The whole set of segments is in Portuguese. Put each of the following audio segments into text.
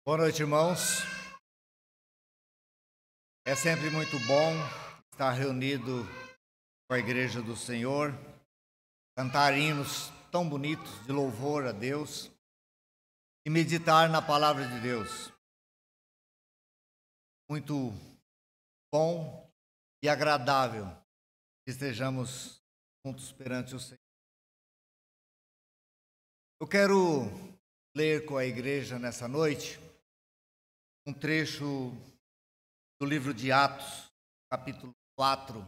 Boa noite, irmãos. É sempre muito bom estar reunido com a Igreja do Senhor, cantar hinos tão bonitos de louvor a Deus e meditar na Palavra de Deus. Muito bom e agradável que estejamos juntos perante o Senhor. Eu quero ler com a Igreja nessa noite um trecho do livro de Atos, capítulo 4.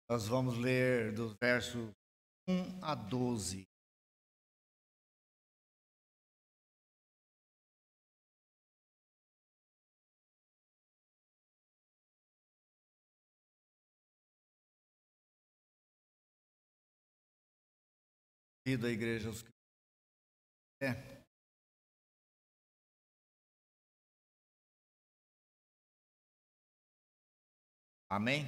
Nós vamos ler dos versos 1 a 12. Convido a igreja aos que Amém?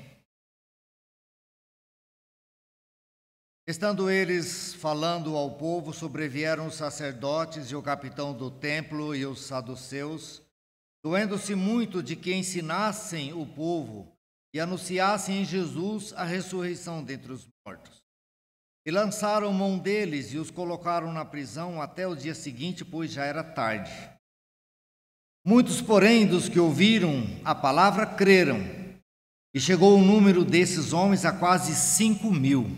Estando eles falando ao povo, sobrevieram os sacerdotes e o capitão do templo e os saduceus, doendo-se muito de que ensinassem o povo e anunciassem em Jesus a ressurreição dentre os mortos. E lançaram mão deles e os colocaram na prisão até o dia seguinte, pois já era tarde. Muitos, porém, dos que ouviram a palavra creram, e chegou o número desses homens a quase 5.000.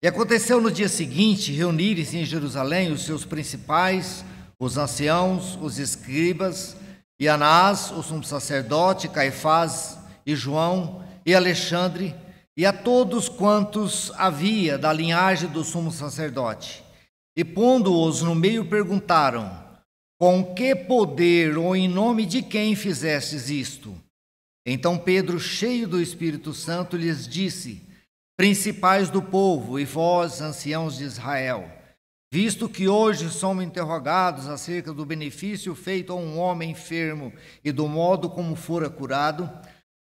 E aconteceu no dia seguinte reunirem-se em Jerusalém os seus principais, os anciãos, os escribas, e Anás, o sumo sacerdote, Caifás e João e Alexandre, e a todos quantos havia da linhagem do sumo sacerdote. E pondo-os no meio, perguntaram: com que poder ou em nome de quem fizestes isto? Então Pedro, cheio do Espírito Santo, lhes disse: principais do povo e vós, anciãos de Israel, visto que hoje somos interrogados acerca do benefício feito a um homem enfermo e do modo como fora curado,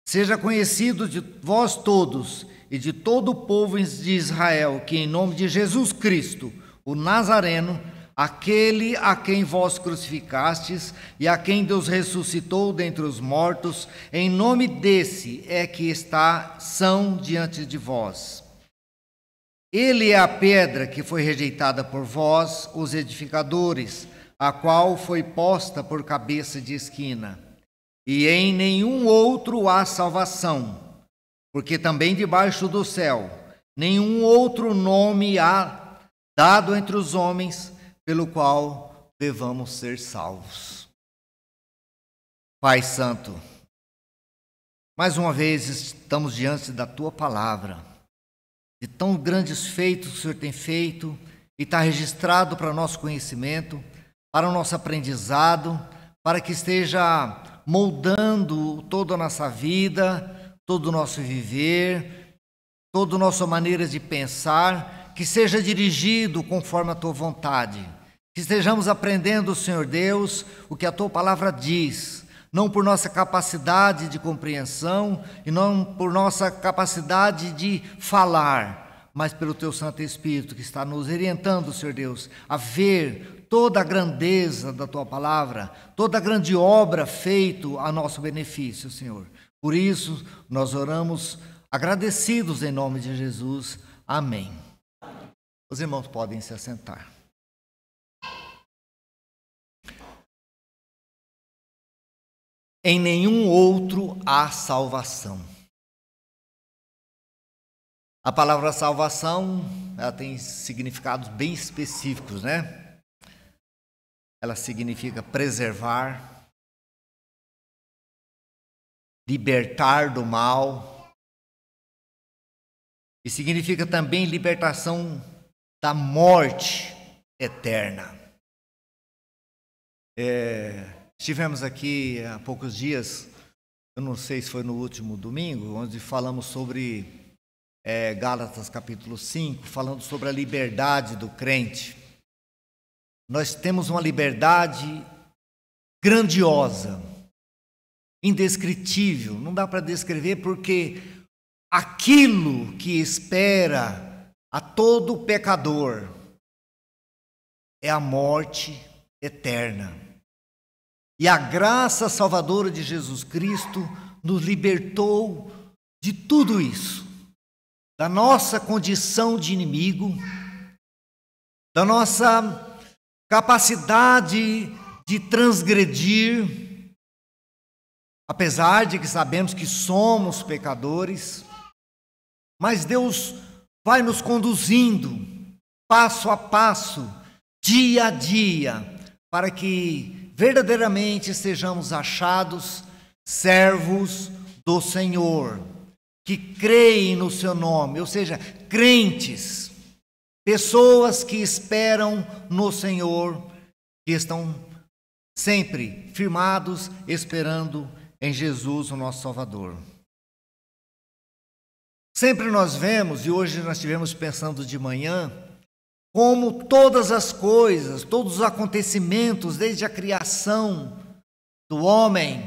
seja conhecido de vós todos e de todo o povo de Israel que, em nome de Jesus Cristo, o Nazareno, aquele a quem vós crucificastes e a quem Deus ressuscitou dentre os mortos, em nome desse é que são diante de vós. Ele é a pedra que foi rejeitada por vós, os edificadores, a qual foi posta por cabeça de esquina. E em nenhum outro há salvação, porque também debaixo do céu nenhum outro nome há dado entre os homens pelo qual devamos ser salvos. Pai Santo, mais uma vez estamos diante da Tua Palavra, de tão grandes feitos que o Senhor tem feito e está registrado para nosso conhecimento, para o nosso aprendizado, para que esteja moldando toda a nossa vida, todo o nosso viver, toda a nossa maneira de pensar, que seja dirigido conforme a Tua vontade. Que estejamos aprendendo, Senhor Deus, o que a Tua Palavra diz, não por nossa capacidade de compreensão e não por nossa capacidade de falar, mas pelo Teu Santo Espírito que está nos orientando, Senhor Deus, a ver toda a grandeza da Tua Palavra, toda a grande obra feita a nosso benefício, Senhor. Por isso, nós oramos agradecidos em nome de Jesus. Amém. Os irmãos podem se assentar. Em nenhum outro há salvação. A palavra salvação, ela tem significados bem específicos, né? Ela significa preservar, libertar do mal, e significa também libertação da morte eterna. Estivemos aqui há poucos dias, eu não sei se foi no último domingo, onde falamos sobre Gálatas capítulo 5, falando sobre a liberdade do crente. Nós temos uma liberdade grandiosa, indescritível, não dá para descrever, porque aquilo que espera a todo pecador é a morte eterna. E a graça salvadora de Jesus Cristo nos libertou de tudo isso, da nossa condição de inimigo, da nossa capacidade de transgredir, apesar de que sabemos que somos pecadores, mas Deus vai nos conduzindo passo a passo, dia a dia, para que verdadeiramente sejamos achados servos do Senhor, que creem no seu nome, ou seja, crentes, pessoas que esperam no Senhor, que estão sempre firmados, esperando em Jesus, o nosso Salvador. Sempre nós vemos, e hoje nós estivemos pensando de manhã, como todas as coisas, todos os acontecimentos, desde a criação do homem,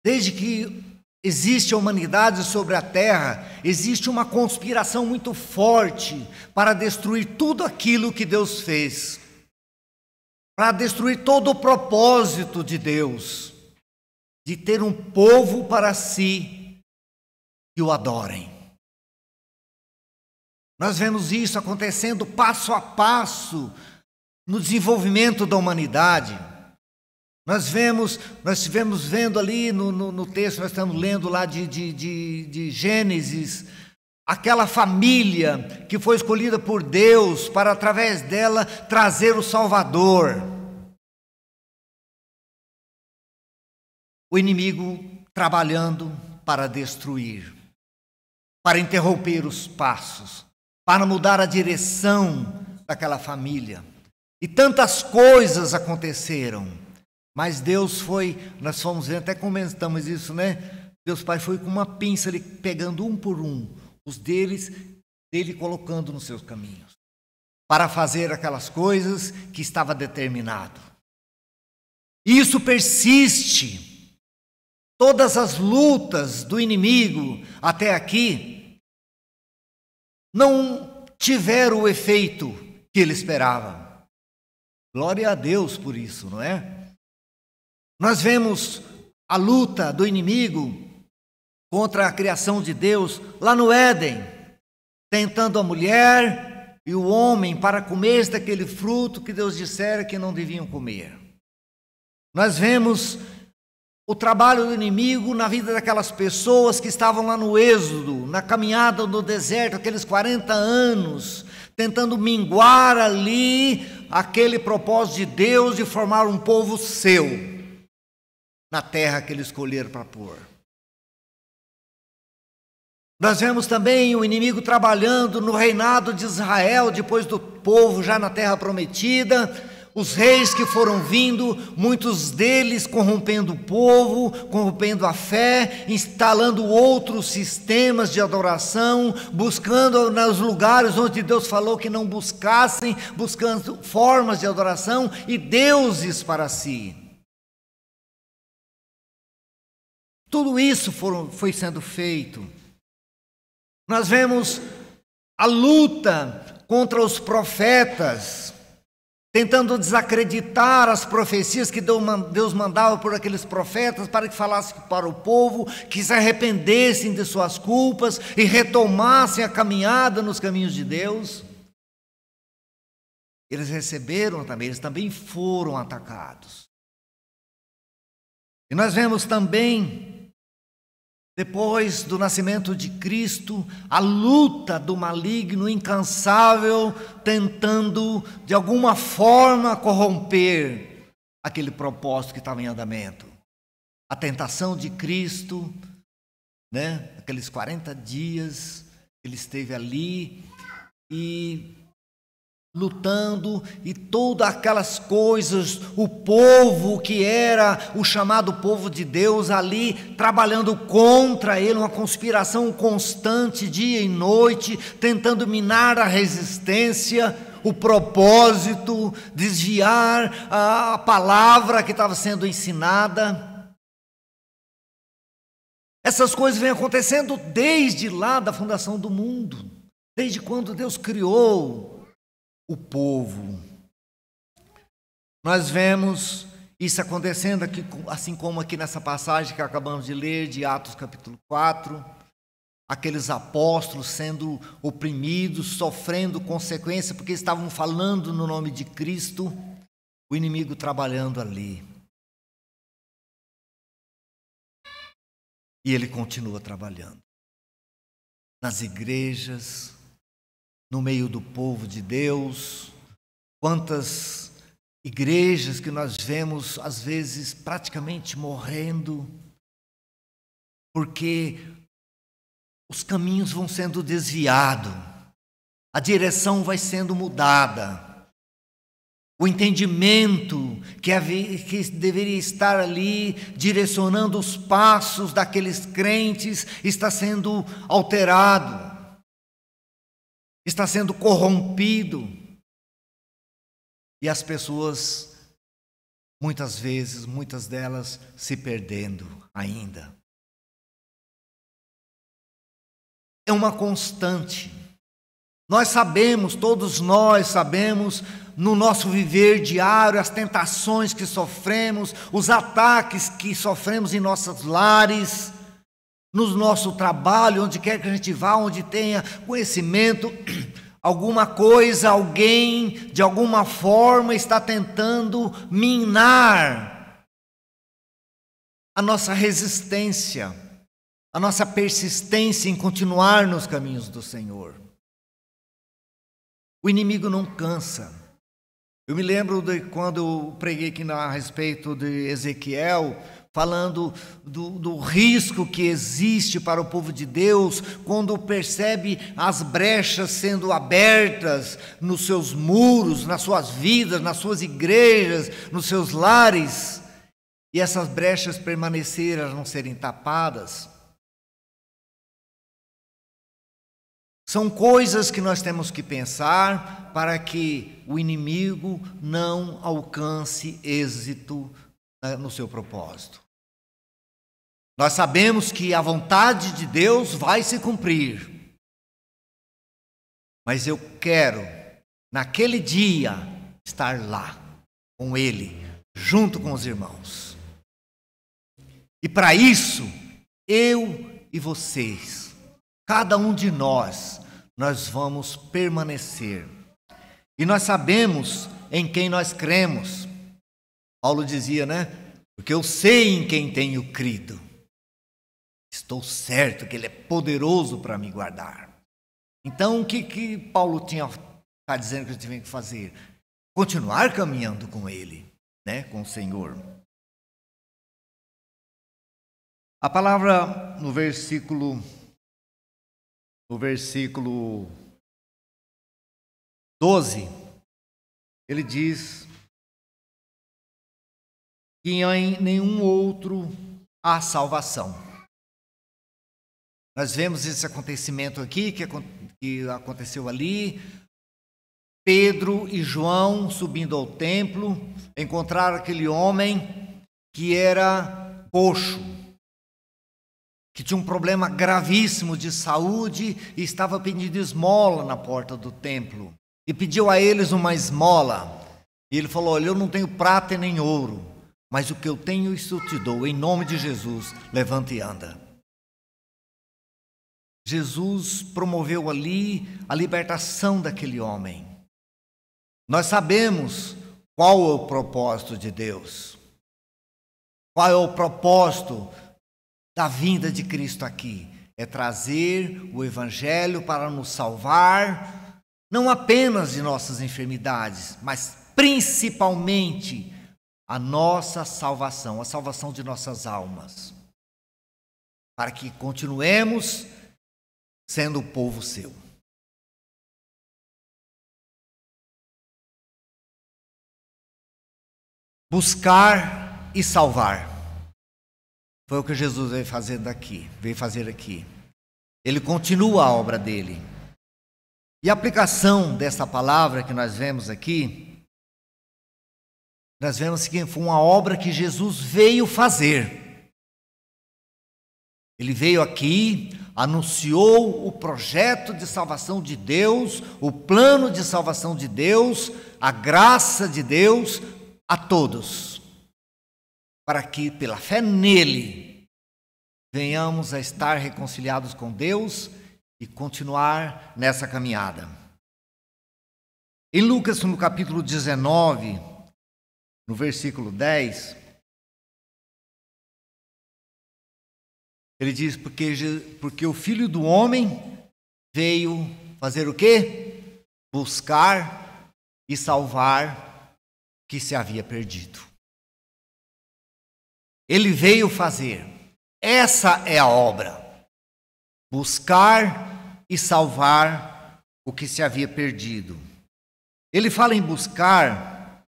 desde que existe a humanidade sobre a terra, existe uma conspiração muito forte para destruir tudo aquilo que Deus fez, para destruir todo o propósito de Deus, de ter um povo para si que o adorem. Nós vemos isso acontecendo passo a passo no desenvolvimento da humanidade. Nós estivemos vendo ali no texto, nós estamos lendo lá de Gênesis, aquela família que foi escolhida por Deus para, através dela, trazer o Salvador. O inimigo trabalhando para destruir, para interromper os passos, para mudar a direção daquela família. E tantas coisas aconteceram, mas Deus foi, nós fomos vendo, até comentamos isso, né? Deus Pai foi com uma pinça ali, pegando um por um, os dele colocando nos seus caminhos, para fazer aquelas coisas que estava determinado. E isso persiste. Todas as lutas do inimigo até aqui não tiveram o efeito que ele esperava. Glória a Deus por isso, não é? Nós vemos a luta do inimigo contra a criação de Deus lá no Éden, tentando a mulher e o homem para comer daquele fruto que Deus dissera que não deviam comer. Nós vemos o trabalho do inimigo na vida daquelas pessoas que estavam lá no Êxodo, na caminhada no deserto, aqueles 40 anos, tentando minguar ali aquele propósito de Deus de formar um povo seu, na terra que ele escolheram para pôr. Nós vemos também o inimigo trabalhando no reinado de Israel, depois do povo já na terra prometida, os reis que foram vindo, muitos deles corrompendo o povo, corrompendo a fé, instalando outros sistemas de adoração, buscando nos lugares onde Deus falou que não buscassem, buscando formas de adoração e deuses para si. Tudo isso foi sendo feito. Nós vemos a luta contra os profetas, tentando desacreditar as profecias que Deus mandava por aqueles profetas para que falassem para o povo, que se arrependessem de suas culpas e retomassem a caminhada nos caminhos de Deus. Eles receberam também, eles também foram atacados. E nós vemos também, depois do nascimento de Cristo, a luta do maligno incansável, tentando de alguma forma corromper aquele propósito que estava em andamento. A tentação de Cristo, né? Aqueles 40 dias, ele esteve ali e lutando, e todas aquelas coisas, o povo que era o chamado povo de Deus ali, trabalhando contra ele, uma conspiração constante, dia e noite, tentando minar a resistência, o propósito, desviar a palavra que estava sendo ensinada. Essas coisas vêm acontecendo desde lá da fundação do mundo, desde quando Deus criou o povo. Nós vemos isso acontecendo aqui, assim como aqui nessa passagem que acabamos de ler, de Atos capítulo 4, aqueles apóstolos sendo oprimidos, sofrendo consequência, porque estavam falando no nome de Cristo, o inimigo trabalhando ali. E ele continua trabalhando nas igrejas, no meio do povo de Deus. Quantas igrejas que nós vemos, às vezes, praticamente morrendo, porque os caminhos vão sendo desviados, a direção vai sendo mudada, o entendimento que deveria estar ali direcionando os passos daqueles crentes está sendo alterado, está sendo corrompido. E as pessoas, muitas vezes, muitas delas se perdendo ainda. É uma constante. Nós sabemos, todos nós sabemos, no nosso viver diário, as tentações que sofremos, os ataques que sofremos em nossos lares, no nosso trabalho, onde quer que a gente vá, onde tenha conhecimento, alguma coisa, alguém, de alguma forma, está tentando minar a nossa resistência, a nossa persistência em continuar nos caminhos do Senhor. O inimigo não cansa. Eu me lembro de quando eu preguei aqui a respeito de Ezequiel, falando do risco que existe para o povo de Deus quando percebe as brechas sendo abertas nos seus muros, nas suas vidas, nas suas igrejas, nos seus lares, e essas brechas permanecerem a não serem tapadas. São coisas que nós temos que pensar para que o inimigo não alcance êxito no seu propósito. Nós sabemos que a vontade de Deus vai se cumprir. Mas eu quero, naquele dia, estar lá, com Ele, junto com os irmãos. E para isso, eu e vocês, cada um de nós vamos permanecer. E nós sabemos em quem nós cremos. Paulo dizia, né? Porque eu sei em quem tenho crido. Estou certo que Ele é poderoso para me guardar. Então, o que Paulo está dizendo que a gente tem que fazer? Continuar caminhando com Ele, né? Com o Senhor. A palavra no versículo 12, ele diz que em nenhum outro há salvação. Nós vemos esse acontecimento aqui, que aconteceu ali. Pedro e João subindo ao templo, encontraram aquele homem que era coxo, que tinha um problema gravíssimo de saúde e estava pedindo esmola na porta do templo. E pediu a eles uma esmola. E ele falou, olha, eu não tenho prata e nem ouro, mas o que eu tenho isso eu te dou, em nome de Jesus, levanta e anda. Jesus promoveu ali a libertação daquele homem. Nós sabemos qual é o propósito de Deus. Qual é o propósito da vinda de Cristo aqui? É trazer o Evangelho para nos salvar, não apenas de nossas enfermidades, mas principalmente a nossa salvação, a salvação de nossas almas, para que continuemos sendo o povo seu. Buscar e salvar. Foi o que Jesus veio fazer aqui. Ele continua a obra dele. E a aplicação dessa palavra que nós vemos aqui, nós vemos que foi uma obra que Jesus veio fazer. Ele veio aqui, anunciou o projeto de salvação de Deus, o plano de salvação de Deus, a graça de Deus a todos, para que pela fé nele venhamos a estar reconciliados com Deus e continuar nessa caminhada. Em Lucas, no capítulo 19, no versículo 10, ele diz, porque o Filho do Homem veio fazer o quê? Buscar e salvar o que se havia perdido. Ele veio fazer. Essa é a obra. Buscar e salvar o que se havia perdido. Ele fala em buscar,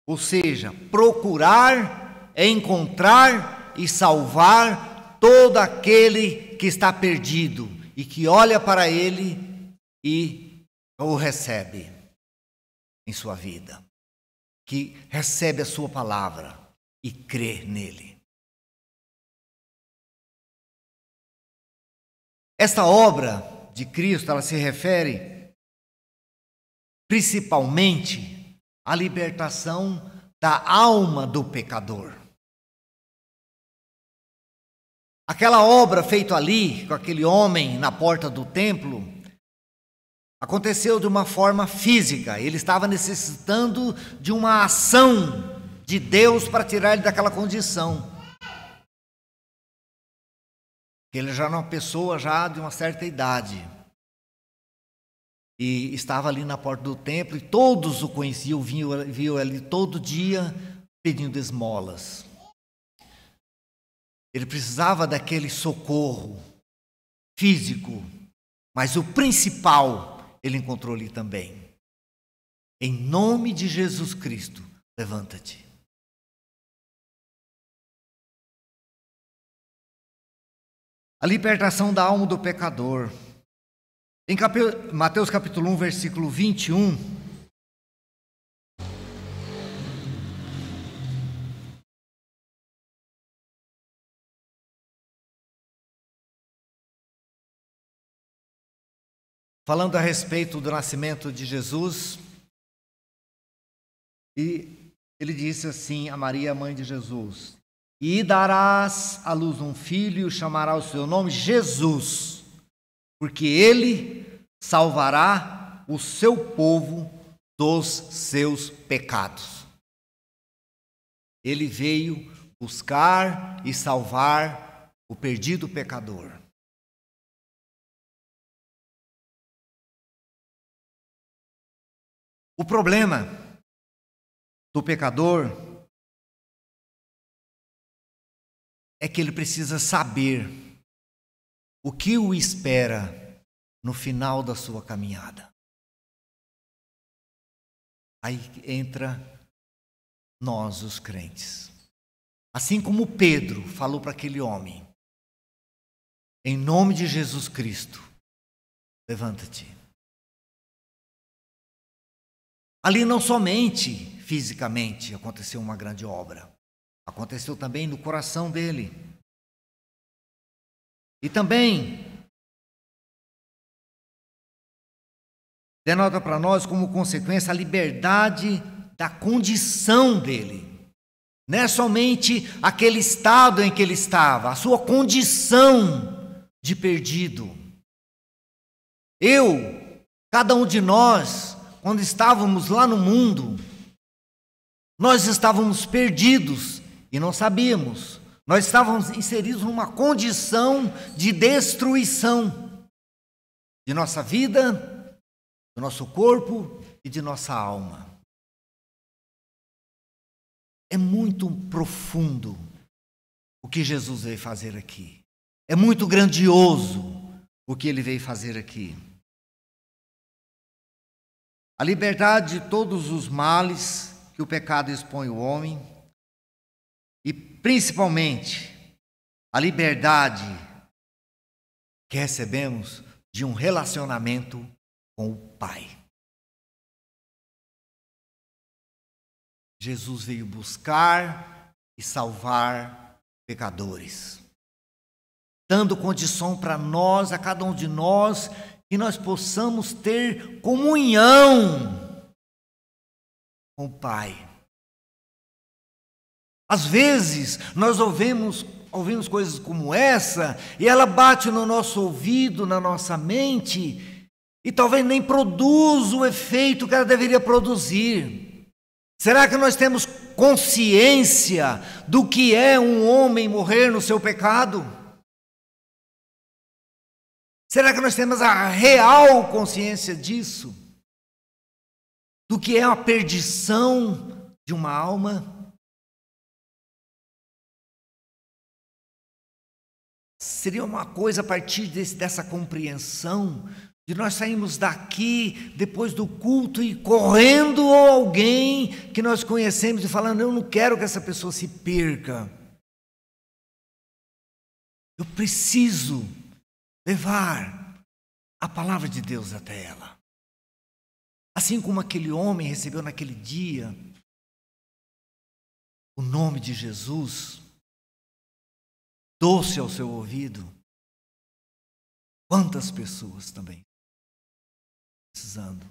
ou seja, procurar, encontrar e salvar todo aquele que está perdido e que olha para ele e o recebe em sua vida, que recebe a sua palavra e crê nele. Esta obra de Cristo, ela se refere principalmente à libertação da alma do pecador. Aquela obra feita ali, com aquele homem na porta do templo, aconteceu de uma forma física. Ele estava necessitando de uma ação de Deus para tirar ele daquela condição. Ele já era uma pessoa já de uma certa idade. E estava ali na porta do templo e todos o conheciam, viam ali todo dia pedindo esmolas. Ele precisava daquele socorro físico, mas o principal ele encontrou ali também. Em nome de Jesus Cristo, levanta-te. A libertação da alma do pecador. Em Mateus capítulo 1, versículo 21, falando a respeito do nascimento de Jesus, e ele disse assim a Maria, mãe de Jesus: e darás à luz um filho, e chamará o seu nome Jesus, porque ele salvará o seu povo dos seus pecados. Ele veio buscar e salvar o perdido pecador. O problema do pecador é que ele precisa saber o que o espera no final da sua caminhada. Aí entra nós, os crentes. Assim como Pedro falou para aquele homem: em nome de Jesus Cristo, levanta-te. Ali não somente fisicamente aconteceu uma grande obra, aconteceu também no coração dele. E também denota para nós como consequência a liberdade da condição dele. Não é somente aquele estado em que ele estava, a sua condição de perdido. Cada um de nós, quando estávamos lá no mundo, nós estávamos perdidos e não sabíamos. Nós estávamos inseridos numa condição de destruição de nossa vida, do nosso corpo e de nossa alma. É muito profundo o que Jesus veio fazer aqui. É muito grandioso o que ele veio fazer aqui. A liberdade de todos os males que o pecado expõe o homem e, principalmente, a liberdade que recebemos de um relacionamento com o Pai. Jesus veio buscar e salvar pecadores, dando condição para nós, a cada um de nós, que nós possamos ter comunhão com o Pai. Às vezes, nós ouvimos coisas como essa, e ela bate no nosso ouvido, na nossa mente, e talvez nem produz o efeito que ela deveria produzir. Será que nós temos consciência do que é um homem morrer no seu pecado? Será que nós temos a real consciência disso? Do que é a perdição de uma alma? Seria uma coisa a partir dessa compreensão, de nós sairmos daqui depois do culto e correndo a alguém que nós conhecemos e falando: eu não quero que essa pessoa se perca. Eu preciso levar a palavra de Deus até ela. Assim como aquele homem recebeu naquele dia o nome de Jesus, doce ao seu ouvido, quantas pessoas também precisando,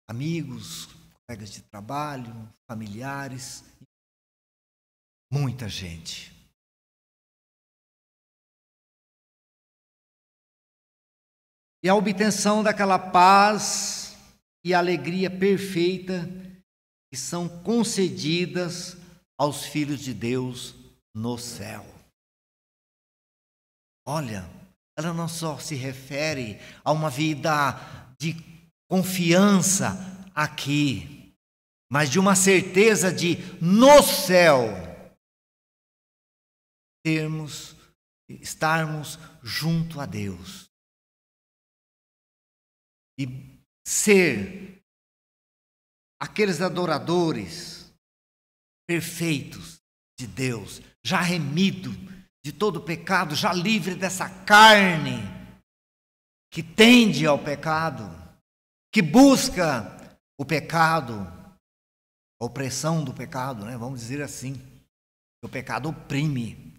amigos, colegas de trabalho, familiares, muita gente. E a obtenção daquela paz e alegria perfeita que são concedidas aos filhos de Deus no céu. Olha, ela não só se refere a uma vida de confiança aqui, mas de uma certeza de, no céu, estarmos junto a Deus. E ser aqueles adoradores perfeitos de Deus, já remido de todo pecado, já livre dessa carne que tende ao pecado, que busca o pecado, a opressão do pecado, né? Vamos dizer assim. O pecado oprime.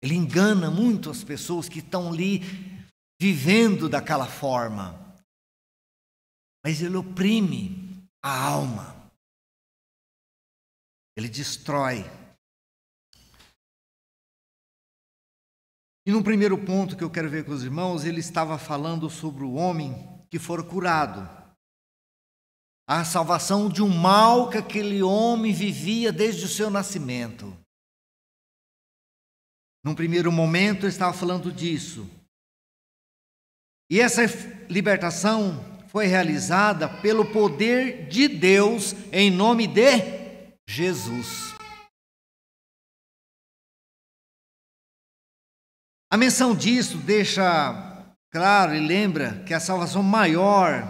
Ele engana muito as pessoas que estão ali vivendo daquela forma. Mas ele oprime a alma. Ele destrói. E no primeiro ponto que eu quero ver com os irmãos, ele estava falando sobre o homem que for curado. A salvação de um mal que aquele homem vivia desde o seu nascimento. Num primeiro momento, ele estava falando disso. E essa libertação foi realizada pelo poder de Deus em nome de Jesus. A menção disso deixa claro e lembra que a salvação maior,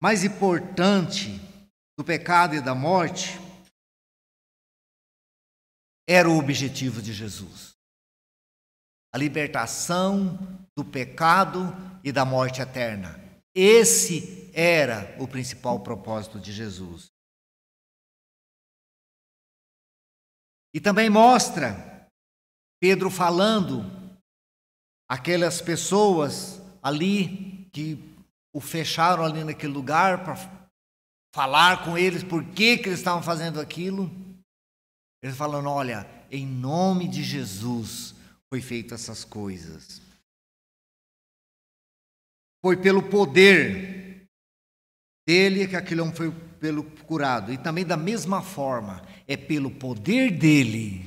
mais importante do pecado e da morte, era o objetivo de Jesus. A libertação do pecado e da morte eterna. Esse era o principal propósito de Jesus. E também mostra Pedro falando aquelas pessoas ali que o fecharam ali naquele lugar para falar com eles por que eles estavam fazendo aquilo. Eles falando: olha, em nome de Jesus foi feito essas coisas. Foi pelo poder dele que aquele homem foi curado. E também da mesma forma, é pelo poder dele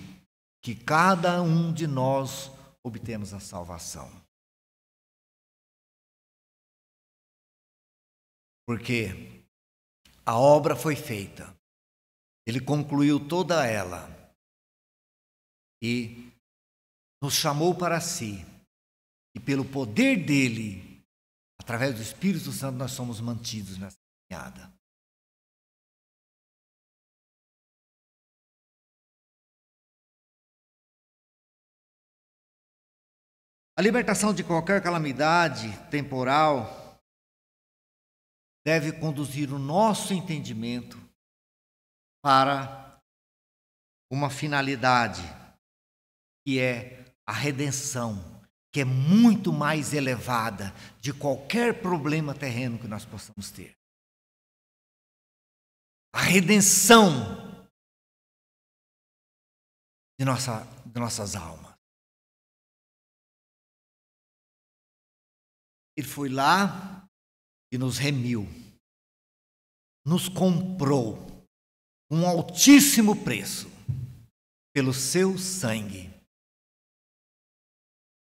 que cada um de nós obtemos a salvação. Porque a obra foi feita. Ele concluiu toda ela. E nos chamou para si. E pelo poder dele, através do Espírito Santo, nós somos mantidos nessa caminhada. A libertação de qualquer calamidade temporal deve conduzir o nosso entendimento para uma finalidade, que é a redenção, que é muito mais elevada de qualquer problema terreno que nós possamos ter. A redenção de nossas almas. Ele foi lá e nos remiu, nos comprou um altíssimo preço pelo seu sangue,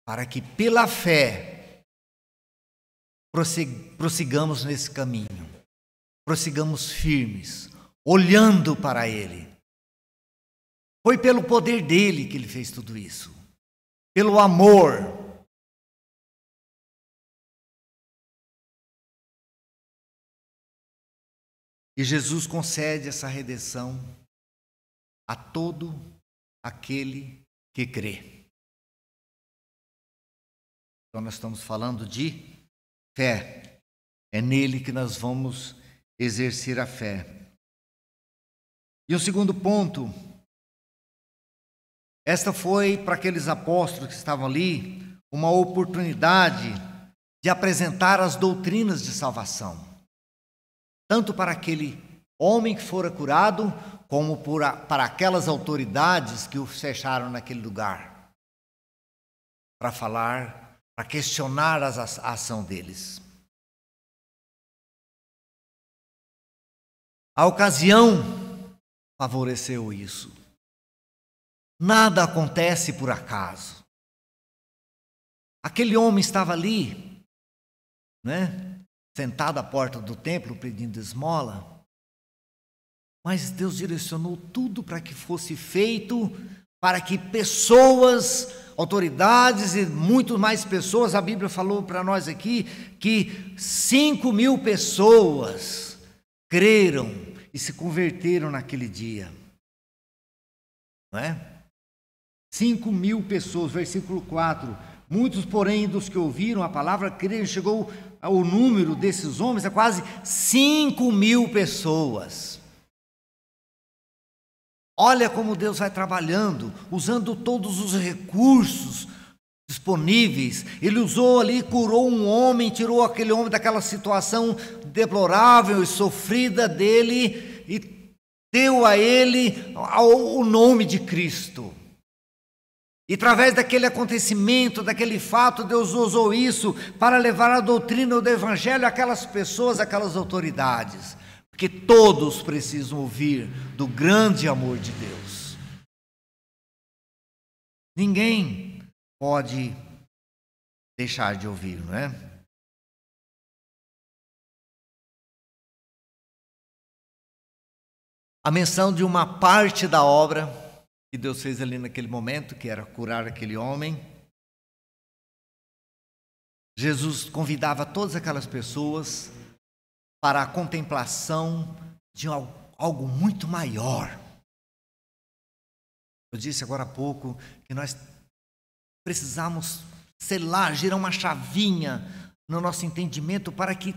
para que pela fé prossigamos nesse caminho, prossigamos firmes, olhando para Ele. Foi pelo poder dele que Ele fez tudo isso, pelo amor. E Jesus concede essa redenção a todo aquele que crê. Então nós estamos falando de fé. É nele que nós vamos exercer a fé. E o segundo ponto, esta foi para aqueles apóstolos que estavam ali uma oportunidade de apresentar as doutrinas de salvação, tanto para aquele homem que fora curado, como para aquelas autoridades que o fecharam naquele lugar, para falar, para questionar a ação deles. A ocasião favoreceu isso. Nada acontece por acaso. Aquele homem estava ali, sentado à porta do templo pedindo esmola, mas Deus direcionou tudo para que fosse feito, para que pessoas, autoridades e muito mais pessoas, a Bíblia falou para nós aqui que 5.000 pessoas creram e se converteram naquele dia. Não é? 5.000 pessoas, versículo 4. Muitos, porém, dos que ouviram a palavra creram, chegou o número desses homens a quase 5.000 pessoas. Olha como Deus vai trabalhando, usando todos os recursos disponíveis. Ele usou ali, curou um homem, tirou aquele homem daquela situação deplorável e sofrida dele e deu a ele o nome de Cristo. E através daquele acontecimento, daquele fato, Deus usou isso para levar a doutrina do Evangelho àquelas pessoas, àquelas autoridades. Porque todos precisam ouvir do grande amor de Deus. Ninguém pode deixar de ouvir, não é? A menção de uma parte da obra que Deus fez ali naquele momento, que era curar aquele homem. Jesus convidava todas aquelas pessoas para a contemplação de algo muito maior. Eu disse agora há pouco que nós precisamos selar, girar uma chavinha no nosso entendimento para que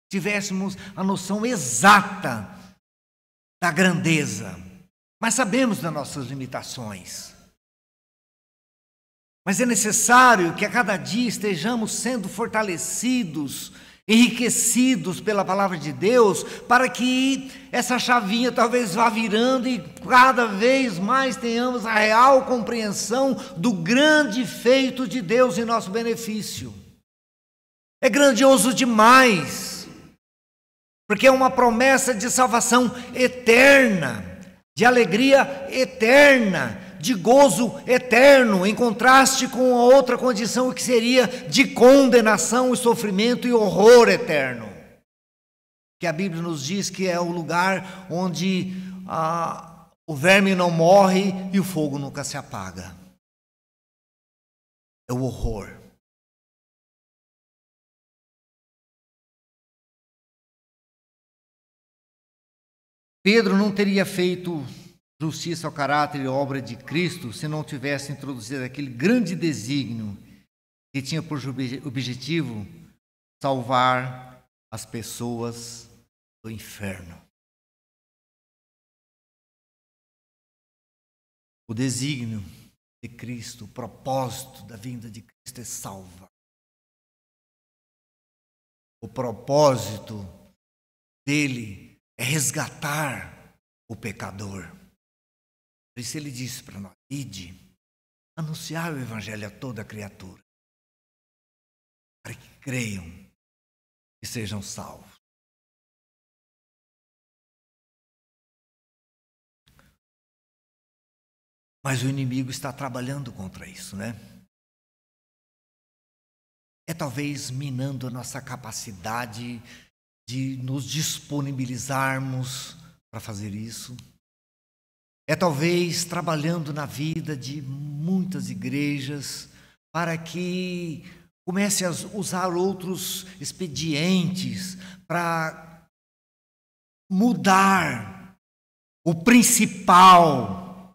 tivéssemos a noção exata da grandeza. Mas sabemos das nossas limitações. Mas é necessário que a cada dia estejamos sendo fortalecidos, enriquecidos pela palavra de Deus, para que essa chavinha talvez vá virando e cada vez mais tenhamos a real compreensão do grande feito de Deus em nosso benefício. É grandioso demais, porque é uma promessa de salvação eterna, de alegria eterna, de gozo eterno, em contraste com a outra condição que seria de condenação e sofrimento e horror eterno. Que a Bíblia nos diz que é o lugar onde o verme não morre e o fogo nunca se apaga. É o horror. Pedro não teria feito justiça ao caráter e obra de Cristo se não tivesse introduzido aquele grande desígnio que tinha por objetivo salvar as pessoas do inferno. O desígnio de Cristo, o propósito da vinda de Cristo é salvar. O propósito dele é resgatar o pecador. Por isso ele disse para nós: ide, anunciar o evangelho a toda criatura, para que creiam e sejam salvos. Mas o inimigo está trabalhando contra isso, né? É talvez minando a nossa capacidade de nos disponibilizarmos para fazer isso. É talvez trabalhando na vida de muitas igrejas para que comece a usar outros expedientes para mudar o principal,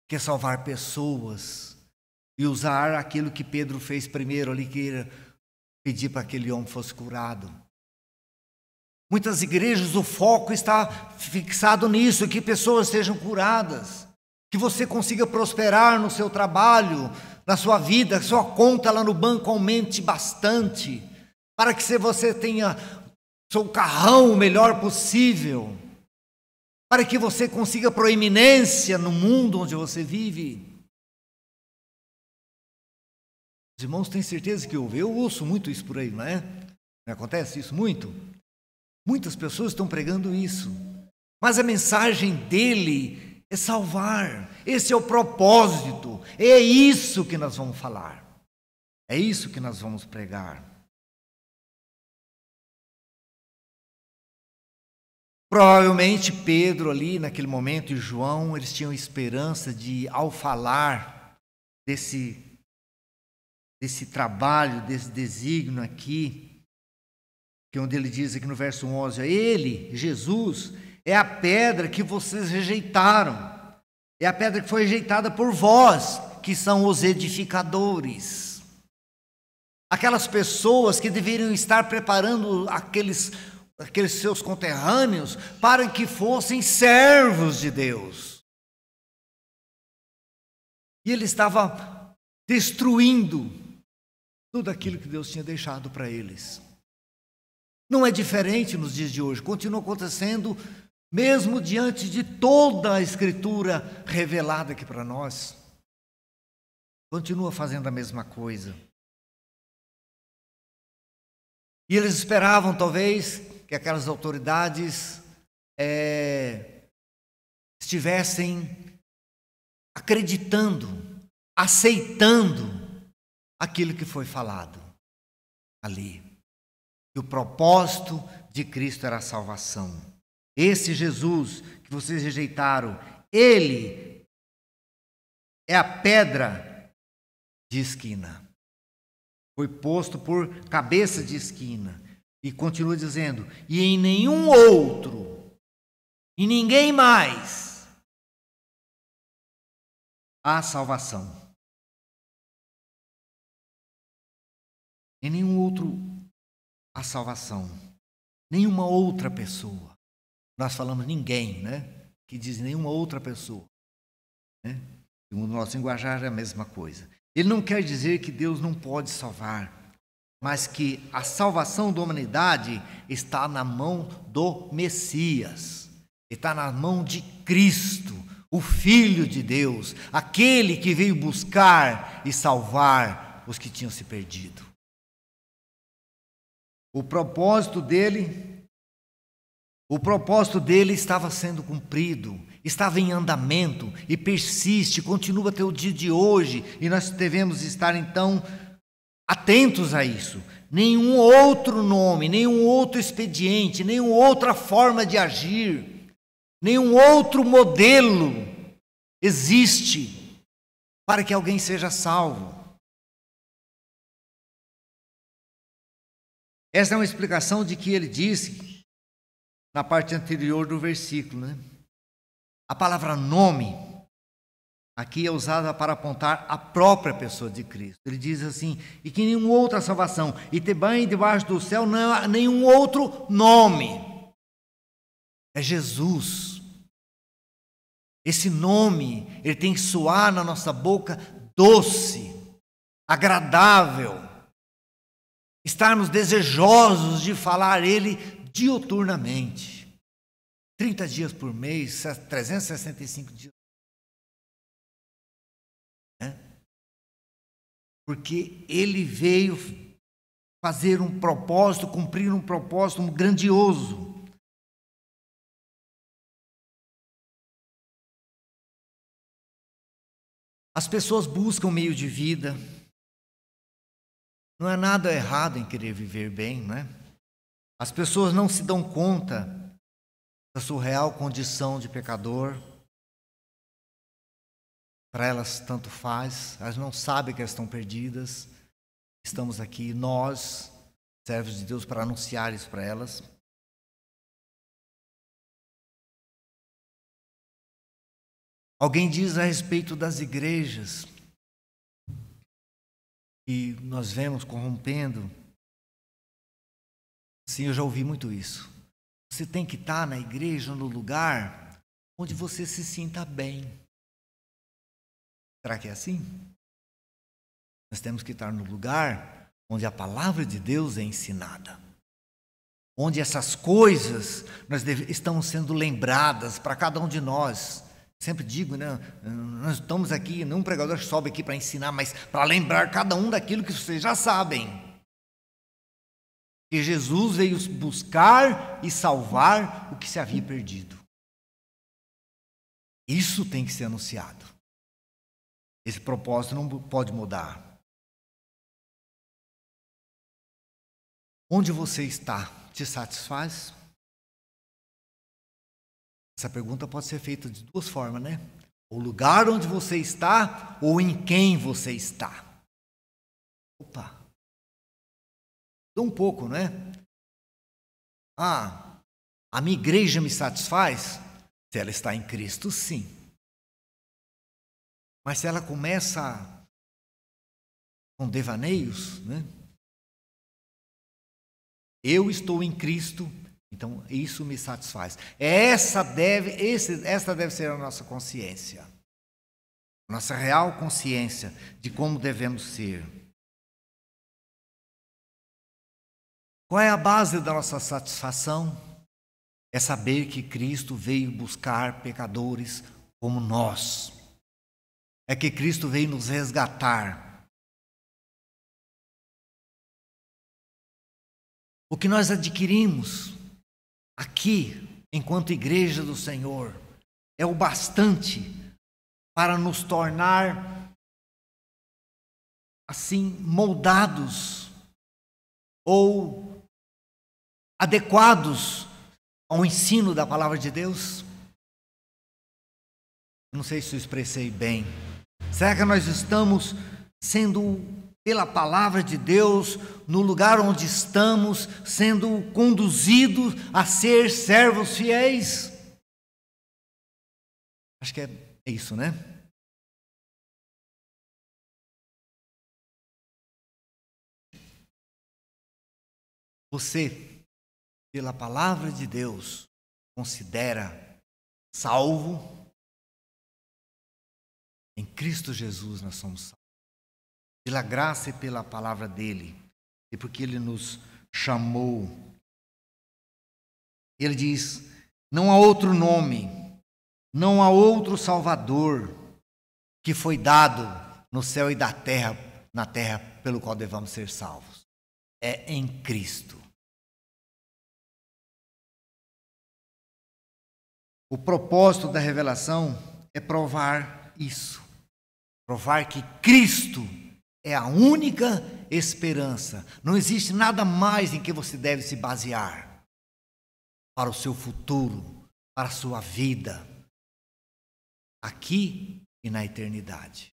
que é salvar pessoas, e usar aquilo que Pedro fez primeiro ali, que era pedir para que aquele homem fosse curado. Muitas igrejas o foco está fixado nisso, que pessoas sejam curadas, que você consiga prosperar no seu trabalho, na sua vida, que sua conta lá no banco aumente bastante, para que você tenha seu carrão o melhor possível, para que você consiga proeminência no mundo onde você vive. Os irmãos têm certeza que eu ouço muito isso por aí, não é? Não acontece isso muito? Muitas pessoas estão pregando isso, mas a mensagem dele é salvar. Esse é o propósito, é isso que nós vamos falar, é isso que nós vamos pregar. Provavelmente Pedro ali naquele momento e João, eles tinham esperança de, ao falar desse trabalho, desse desígnio aqui, que é onde ele diz aqui no verso 11, ele, Jesus, é a pedra que vocês rejeitaram, é a pedra que foi rejeitada por vós, que são os edificadores. Aquelas pessoas que deveriam estar preparando aqueles seus conterrâneos para que fossem servos de Deus. E ele estava destruindo tudo aquilo que Deus tinha deixado para eles. Não é diferente nos dias de hoje, continua acontecendo, mesmo diante de toda a Escritura revelada aqui para nós. Continua fazendo a mesma coisa. E eles esperavam, talvez, que aquelas autoridades estivessem acreditando, aceitando aquilo que foi falado ali. Que o propósito de Cristo era a salvação. Esse Jesus que vocês rejeitaram, ele é a pedra de esquina. Foi posto por cabeça de esquina. E continua dizendo, e em nenhum outro, e ninguém mais, há salvação. Em nenhum outro há salvação. Nenhuma outra pessoa. Nós falamos ninguém, né? Que diz nenhuma outra pessoa. Né? No nosso linguajar é a mesma coisa. Ele não quer dizer que Deus não pode salvar, mas que a salvação da humanidade está na mão do Messias, está na mão de Cristo, o Filho de Deus, aquele que veio buscar e salvar os que tinham se perdido. O propósito dele estava sendo cumprido, estava em andamento e persiste, continua até o dia de hoje, e nós devemos estar então atentos a isso. Nenhum outro nome, nenhum outro expediente, nenhuma outra forma de agir, nenhum outro modelo existe para que alguém seja salvo. Essa é uma explicação de que ele disse na parte anterior do versículo, né? A palavra nome aqui é usada para apontar a própria pessoa de Cristo. Ele diz assim, e que nenhuma outra salvação, e também debaixo do céu não há nenhum outro nome. É Jesus. Esse nome, ele tem que soar na nossa boca doce, agradável. Estarmos desejosos de falar ele diuturnamente. 30 dias por mês, 365 dias. porque ele veio fazer um propósito, cumprir um propósito grandioso. As pessoas buscam meio de vida. Não há nada errado em querer viver bem, não é? As pessoas não se dão conta da sua real condição de pecador. Para elas tanto faz, elas não sabem que elas estão perdidas. Estamos aqui, nós, servos de Deus, para anunciar isso para elas. Alguém diz a respeito das igrejas que nós vemos corrompendo. Sim, eu já ouvi muito isso. Você tem que estar na igreja, no lugar onde você se sinta bem. Será que é assim? Nós temos que estar no lugar onde a palavra de Deus é ensinada. Onde essas coisas estão sendo lembradas para cada um de nós. Sempre digo, né? Nós estamos aqui, não um pregador que sobe aqui para ensinar, mas para lembrar cada um daquilo que vocês já sabem. Que Jesus veio buscar e salvar o que se havia perdido. Isso tem que ser anunciado. Esse propósito não pode mudar. Onde você está, te satisfaz? Essa pergunta pode ser feita de duas formas, né? O lugar onde você está ou em quem você está. Opa! Um pouco, né? A minha igreja me satisfaz? Se ela está em Cristo, sim. Mas se ela começa com devaneios, né? Eu estou em Cristo, então isso me satisfaz. Essa deve ser a nossa consciência. Nossa real consciência de como devemos ser. Qual é a base da nossa satisfação? É saber que Cristo veio buscar pecadores como nós. É que Cristo veio nos resgatar. O que nós adquirimos aqui, enquanto igreja do Senhor, é o bastante para nos tornar, assim, moldados ou adequados ao ensino da palavra de Deus? Não sei se eu expressei bem. Será que nós estamos sendo, pela palavra de Deus, no lugar onde estamos, sendo conduzidos a ser servos fiéis? Acho que é isso, né? Você, pela palavra de Deus, considera salvo? Em Cristo Jesus nós somos salvos. Pela graça e pela palavra dele, e porque ele nos chamou. Ele diz: não há outro nome, não há outro Salvador que foi dado no céu e na terra, pelo qual devamos ser salvos. É em Cristo. O propósito da revelação é provar isso. Provar que Cristo é a única esperança. Não existe nada mais em que você deve se basear para o seu futuro, para a sua vida, aqui e na eternidade.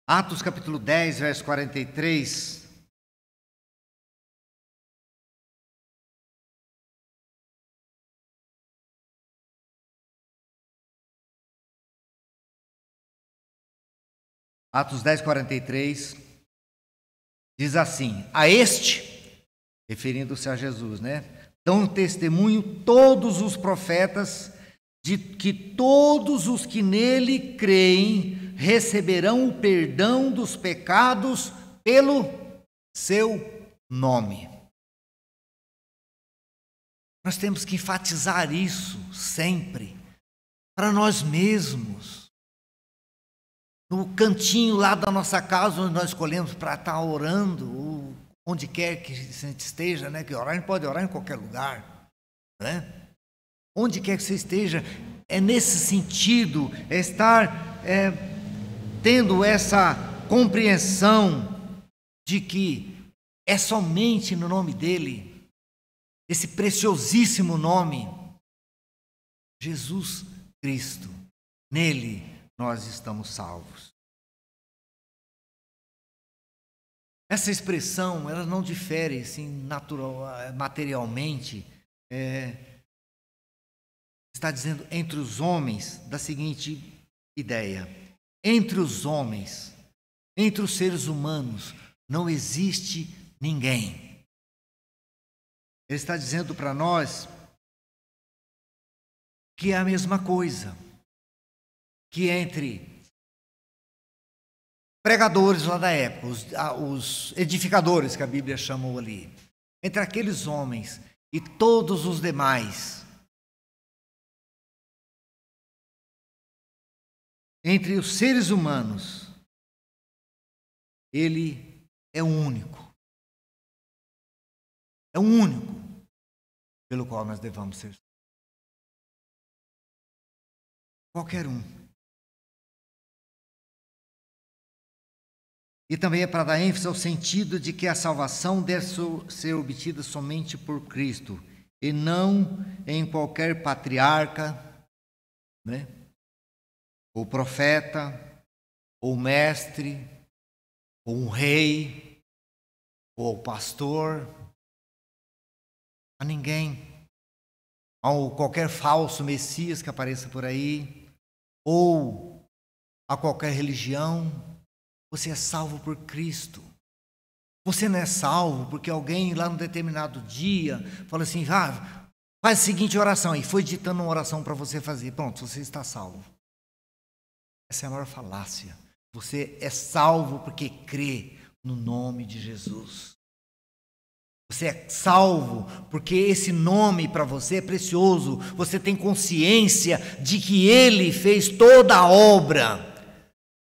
Atos capítulo 10, verso 43. Atos 10, 43, diz assim: a este, referindo-se a Jesus, né? Dão testemunho todos os profetas de que todos os que nele creem receberão o perdão dos pecados pelo seu nome. Nós temos que enfatizar isso sempre, para nós mesmos. no cantinho lá da nossa casa, onde nós escolhemos para estar orando, ou onde quer que a gente esteja, né? Que orar, a gente pode orar em qualquer lugar, né? Onde quer que você esteja, é nesse sentido, é estar tendo essa compreensão de que é somente no nome dele, esse preciosíssimo nome, Jesus Cristo, nele nós estamos salvos. Essa expressão, ela não difere assim, materialmente, está dizendo entre os homens, da seguinte ideia: entre os homens, entre os seres humanos, não existe ninguém. Ele está dizendo para nós que é a mesma coisa, que entre pregadores lá da época, os edificadores que a Bíblia chamou ali, entre aqueles homens e todos os demais, entre os seres humanos, ele é o único. É o único pelo qual nós devamos ser. Qualquer um. E também é para dar ênfase ao sentido de que a salvação deve ser obtida somente por Cristo, e não em qualquer patriarca, né? Ou profeta, ou mestre, ou um rei, ou pastor, a ninguém, ou qualquer falso Messias que apareça por aí, ou a qualquer religião. Você é salvo por Cristo. Você não é salvo porque alguém lá num determinado dia falou assim: faz a seguinte oração, e foi ditando uma oração para você fazer. Pronto, você está salvo. Essa é a maior falácia. Você é salvo porque crê no nome de Jesus. Você é salvo porque esse nome para você é precioso. Você tem consciência de que Ele fez toda a obra.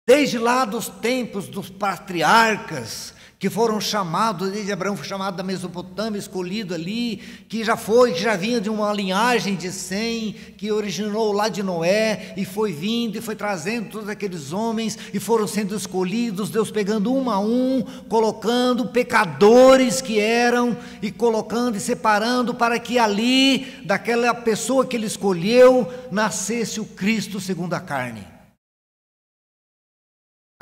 Desde lá dos tempos dos patriarcas, que foram chamados, desde Abraão foi chamado da Mesopotâmia, escolhido ali, que já vinha de uma linhagem de Sem, que originou lá de Noé, e foi vindo, e foi trazendo todos aqueles homens, e foram sendo escolhidos, Deus pegando um a um, colocando pecadores que eram, e colocando e separando, para que ali, daquela pessoa que Ele escolheu, nascesse o Cristo segundo a carne.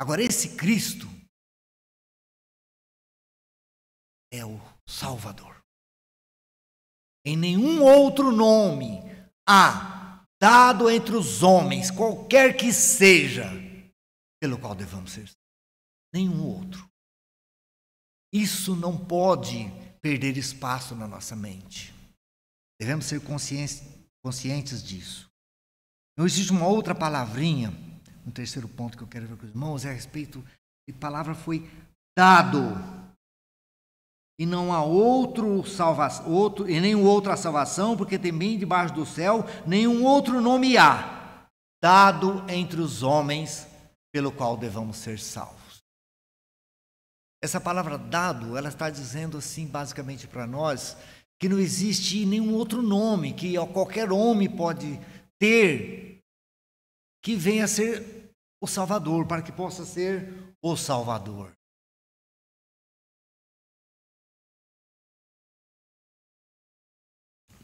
Agora, esse Cristo é o Salvador. Em nenhum outro nome há dado entre os homens, qualquer que seja, pelo qual devamos ser. Nenhum outro. Isso não pode perder espaço na nossa mente. Devemos ser conscientes disso. Não existe uma outra palavrinha. Um terceiro ponto que eu quero ver com os irmãos é a respeito de palavra foi dado. E não há e nenhum outra salvação, porque também debaixo do céu nenhum outro nome há, dado entre os homens, pelo qual devamos ser salvos. Essa palavra dado, ela está dizendo assim basicamente para nós, que não existe nenhum outro nome que qualquer homem pode ter, que venha a ser o Salvador, para que possa ser o Salvador.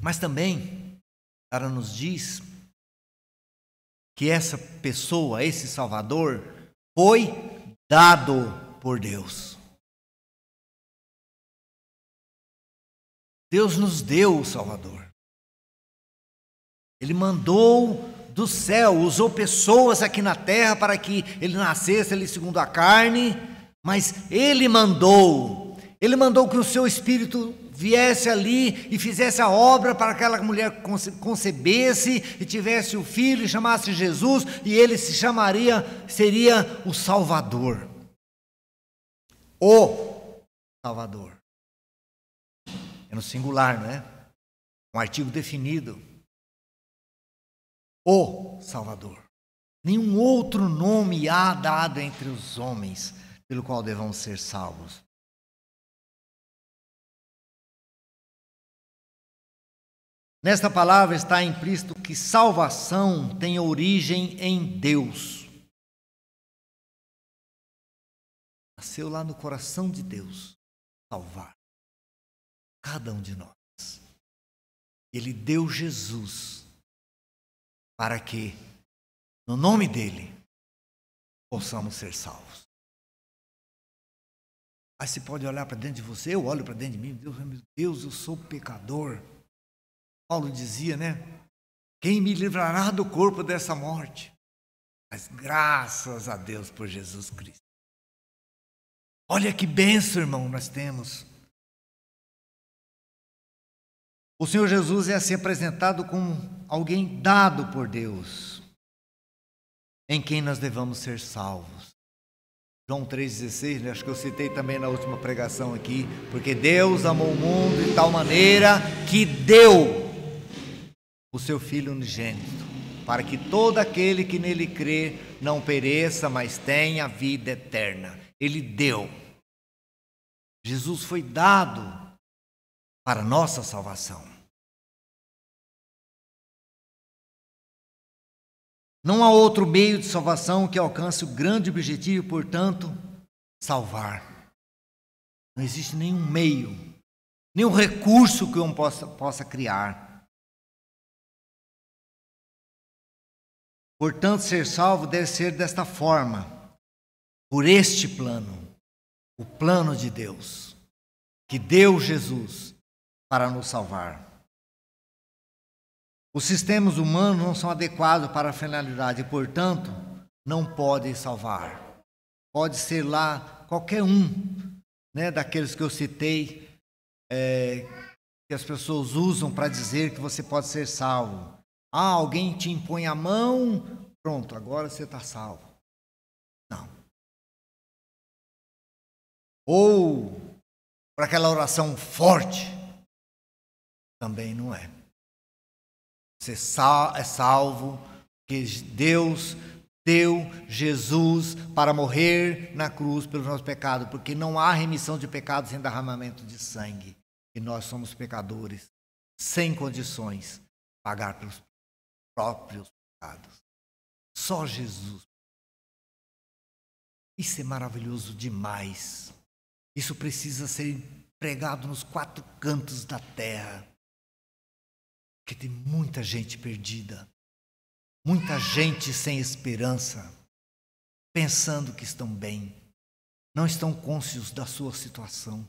Mas também, ela nos diz que essa pessoa, esse Salvador, foi dado por Deus. Deus nos deu o Salvador. Ele mandou do céu, usou pessoas aqui na terra para que ele nascesse ali segundo a carne, mas ele mandou que o seu Espírito viesse ali e fizesse a obra para aquela mulher concebesse e tivesse o filho e chamasse Jesus, e ele seria o Salvador. O Salvador. É no singular, não é? Um artigo definido. O Salvador. Nenhum outro nome há dado entre os homens pelo qual devamos ser salvos. Nesta palavra está implícito que salvação tem origem em Deus. Nasceu lá no coração de Deus salvar cada um de nós. Ele deu Jesus para que, no nome dele, possamos ser salvos. Aí você pode olhar para dentro de você, eu olho para dentro de mim, Deus, meu Deus, eu sou pecador. Paulo dizia, né? Quem me livrará do corpo dessa morte? Mas graças a Deus por Jesus Cristo. Olha que bênção, irmão, nós temos. O Senhor Jesus é assim apresentado como alguém dado por Deus, em quem nós devamos ser salvos. João 3,16, acho que eu citei também na última pregação aqui, porque Deus amou o mundo de tal maneira que deu o seu Filho unigênito, para que todo aquele que nele crê não pereça, mas tenha vida eterna. Ele deu. Jesus foi dado para nossa salvação. Não há outro meio de salvação que alcance o grande objetivo, portanto, salvar. Não existe nenhum meio, nenhum recurso que um possa criar. Portanto, ser salvo deve ser desta forma, por este plano, o plano de Deus, que deu Jesus para nos salvar. Os sistemas humanos não são adequados para a finalidade, e, portanto, não podem salvar. Pode ser lá qualquer um, né, daqueles que eu citei, que as pessoas usam para dizer que você pode ser salvo. Ah, alguém te impõe a mão, pronto, agora você está salvo. Não. Ou para aquela oração forte, também não é. Você é salvo porque Deus deu Jesus para morrer na cruz pelos nossos pecados, porque não há remissão de pecados sem derramamento de sangue. E nós somos pecadores, sem condições de pagar pelos próprios pecados. Só Jesus. Isso é maravilhoso demais. Isso precisa ser pregado nos 4 cantos da terra. Porque tem muita gente perdida. Muita gente sem esperança. Pensando que estão bem. Não estão cônscios da sua situação.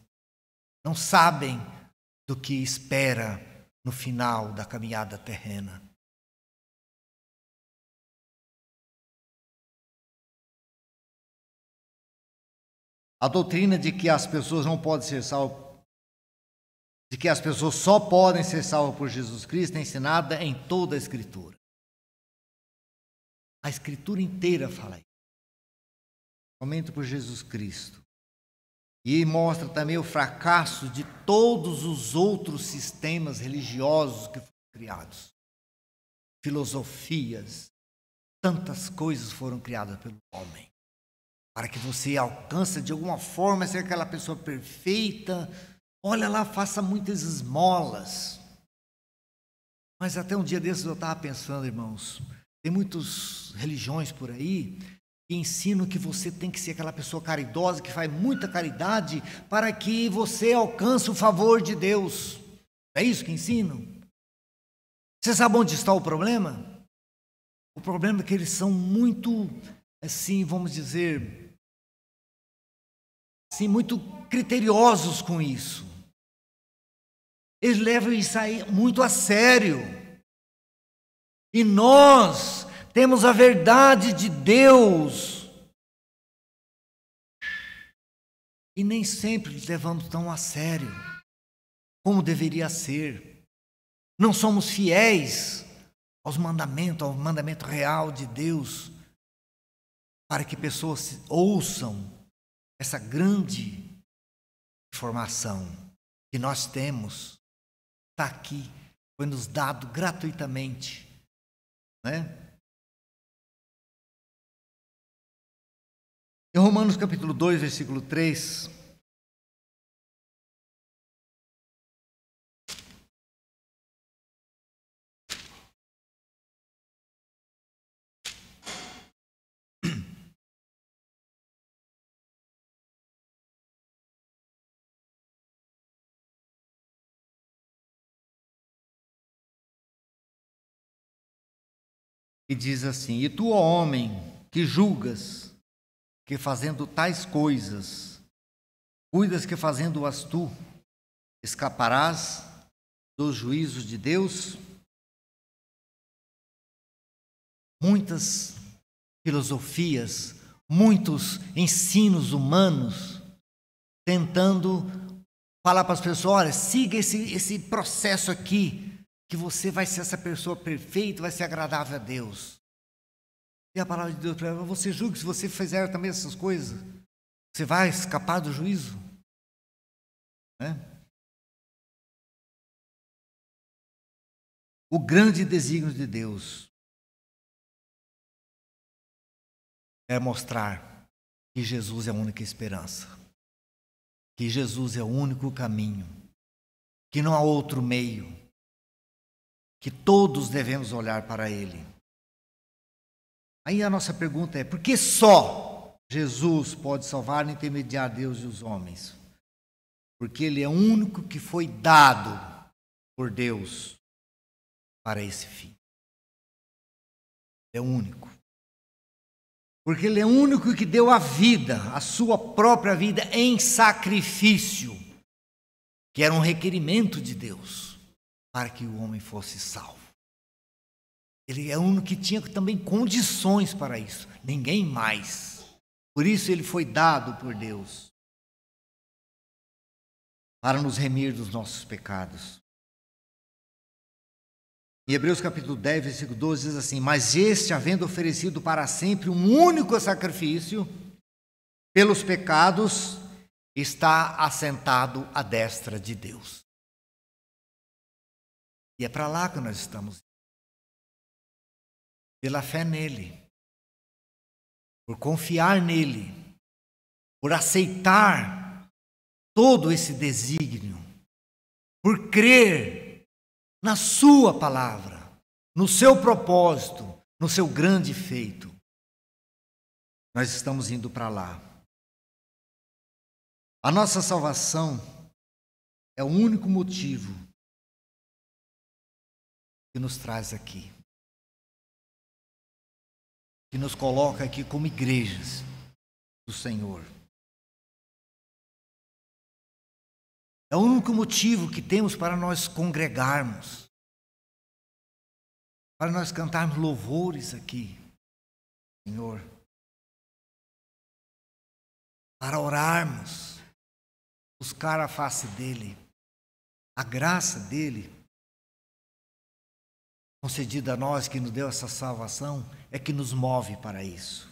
Não sabem do que espera no final da caminhada terrena. A doutrina de que as pessoas não podem ser salvas, de que as pessoas só podem ser salvas por Jesus Cristo, é ensinada em toda a Escritura. A Escritura inteira fala isso. Somente por Jesus Cristo. E mostra também o fracasso de todos os outros sistemas religiosos que foram criados. Filosofias, tantas coisas foram criadas pelo homem. Para que você alcance de alguma forma ser aquela pessoa perfeita. Olha lá, faça muitas esmolas. Mas até um dia desses eu estava pensando, irmãos, tem muitas religiões por aí que ensinam que você tem que ser aquela pessoa caridosa, que faz muita caridade, para que você alcance o favor de Deus. É isso que ensinam? Você sabe onde está o problema? O problema é que eles são muito, assim, vamos dizer, assim, muito criteriosos com isso. Eles levam isso aí muito a sério. E nós temos a verdade de Deus. E nem sempre levamos tão a sério como deveria ser. Não somos fiéis aos mandamentos, ao mandamento real de Deus, para que pessoas ouçam essa grande informação que nós temos. Está aqui, foi nos dado gratuitamente, né? Romanos capítulo 2, versículo 3, e diz assim: E tu, ó homem, que julgas que fazendo tais coisas, cuidas que fazendo-as tu, escaparás dos juízos de Deus? Muitas filosofias, muitos ensinos humanos tentando falar para as pessoas: olha, siga esse processo aqui, que você vai ser essa pessoa perfeita, vai ser agradável a Deus. E a palavra de Deus para ela: você julga que se você fizer também essas coisas, você vai escapar do juízo? Né? O grande desígnio de Deus é mostrar que Jesus é a única esperança, que Jesus é o único caminho, que não há outro meio, que todos devemos olhar para Ele. Aí a nossa pergunta é: por que só Jesus pode salvar e intermediar Deus e os homens? Porque Ele é o único que foi dado por Deus para esse fim. É o único. Porque Ele é o único que deu a vida, a sua própria vida, em sacrifício, que era um requerimento de Deus para que o homem fosse salvo. Ele é o único que tinha também condições para isso, ninguém mais. Por isso Ele foi dado por Deus para nos remir dos nossos pecados. Em Hebreus capítulo 10, versículo 12, diz assim: Mas este, havendo oferecido para sempre um único sacrifício pelos pecados, está assentado à destra de Deus. E é para lá que nós estamos. Pela fé nele, por confiar nele, por aceitar todo esse desígnio, por crer na sua palavra, no seu propósito, no seu grande feito. Nós estamos indo para lá. A nossa salvação é o único motivo que nos traz aqui, que nos coloca aqui como igrejas do Senhor. É o único motivo que temos para nós congregarmos, para nós cantarmos louvores aqui, Senhor, para orarmos, buscar a face dEle, a graça dEle, concedida a nós, que nos deu essa salvação, é que nos move para isso.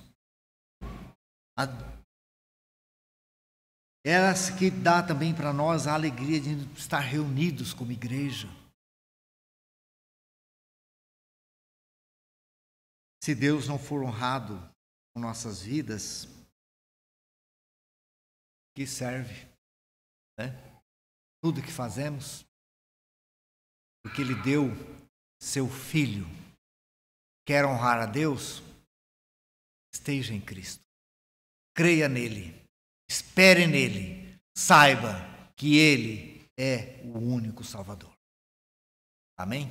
Ela que dá também para nós a alegria de estar reunidos como igreja. Se Deus não for honrado com nossas vidas, que serve, né? Tudo que fazemos, porque Ele deu seu Filho. Quer honrar a Deus? Esteja em Cristo. Creia nele. Espere nele. Saiba que Ele é o único Salvador. Amém?